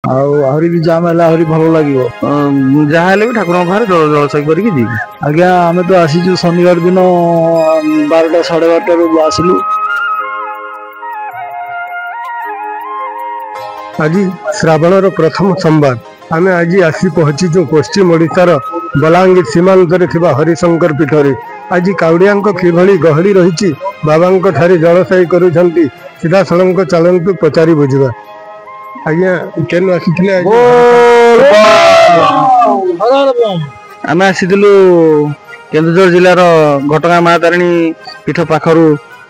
आहरी भी जाम है आहरी भल लगे जहाँ भी ठाकुर बाहर जलसई करके जी आज्ञा आम तो आसीचु शनिवार दिन 12टा 12:30 आसलु आज श्रावण प्रथम सोमवार आम आज आसी पहुंचीचु पश्चिम ओडिशार बलांगीर सीमांत हरिशंकर पीठरे आज काउड़िया किभली गहली रही बाबा ठारे जलसाई करुछंती सीधा सड़क चलतु पचारि बुझा आज्ञा केन आसी आम आसीलु केन्दुझर जिलार घटगाँ माँ तारिणी पीठ पाखर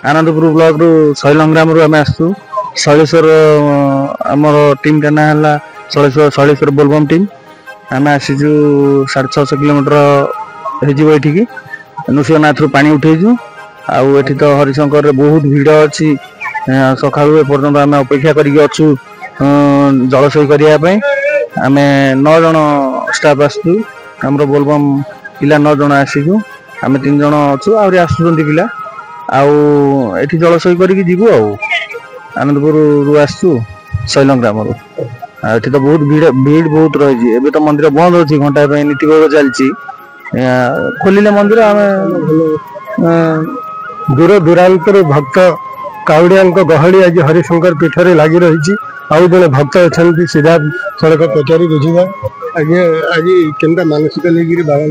आनंदपुर ब्लॉक रु शैलंग्राम रु आम आसु शैलेश्वर आमर टीम का ना है शैलेश्वर बोलबम टीम आम आसीचु 650 किलोमीटर होठी नृसिंहनाथ पा उठेचु आठ तो हरिशंकर बहुत भिड़ अच्छी सका एपर्तंत आम अपेक्षा करछु जलसई करने आम 9 जन स्टाफ आसु आमर बोलबम पिला 9 जन आसीचु आम 3 जन अच्छु आहरी आसुंच पिला आठ जलसई करके जीवु आनंदपुर रु आसु शैलंग्राम ये तो बहुत भीड़ बहुत रही है तो मंदिर बंद अच्छी घंटा नीति चलती खोलिले मंदिर आम दूर दूरांतर भक्त काउड़िया गहली आज हरिशंकर पीठरे लगी रही आउ जड़े भक्त अच्छा सीधा सड़क पचारि बुझा आज्ञा आज केनता मानसिक लेकिन बाबा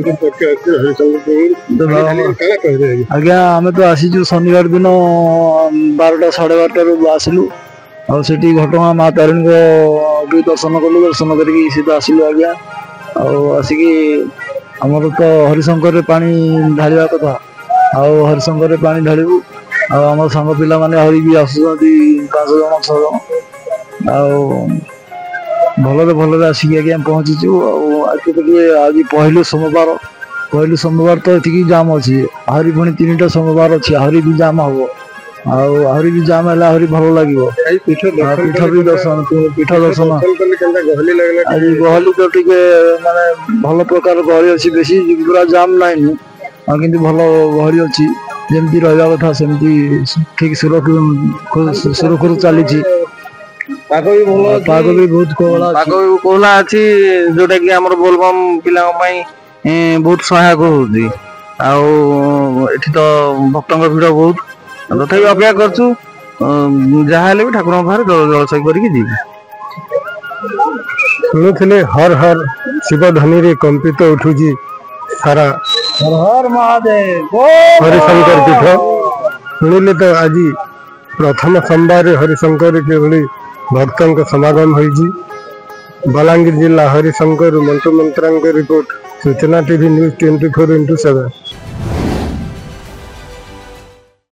आज्ञा आम तो आसीचु शनिवार दिन 12टा 12:30 आसलु आठी घटगाँ माँ तारिणी भी दर्शन कलु दर्शन करके सीधा आसलु आज्ञा आसिकी आमर तो हरिशंकर पानी ढालिया कथा हरिशंकर पानी ढालू आम सांग पिला माने हरी भी आसुँच 5 जन 6 जन भलरे भलरे आसिक आज्ञा पहुँचीचु आज पहलू सोमवार तो ये जाम अच्छी आहरी पुणी 3टा सोमवार अच्छी आहरी भी जाम हम आहरी भी जाम है आहरी भल लगे पीठ भी दर्शन पीठ दर्शन आज गहली तो टे माने भल प्रकार गहली अच्छी बेसी पूरा जाम ना कि भल गहली अच्छी जमी रहा कथा सेमती ठीक सुरखुरु चली पाग भी बहुत कोहला अच्छी जोटा कि आमर बोलबम पिला बहुत सहायक होती तो भक्तों भीड़ बहुत तथापि अपेक्षा करछु जहाँ भी ठाकुर बाहर जलसई करके जी शुणुले हर हर शिव ध्वनि रे कंपित उठुजी सारा हर हर महादेव हरिशंकर पीठ शुणिले तो आज प्रथम सोमवार हरिशंकर के भक्तों समागम होइजी बलांगीर जिला हरिशंकर मंटू मंत्रा रिपोर्ट सूचना टीवी न्यूज 24/7।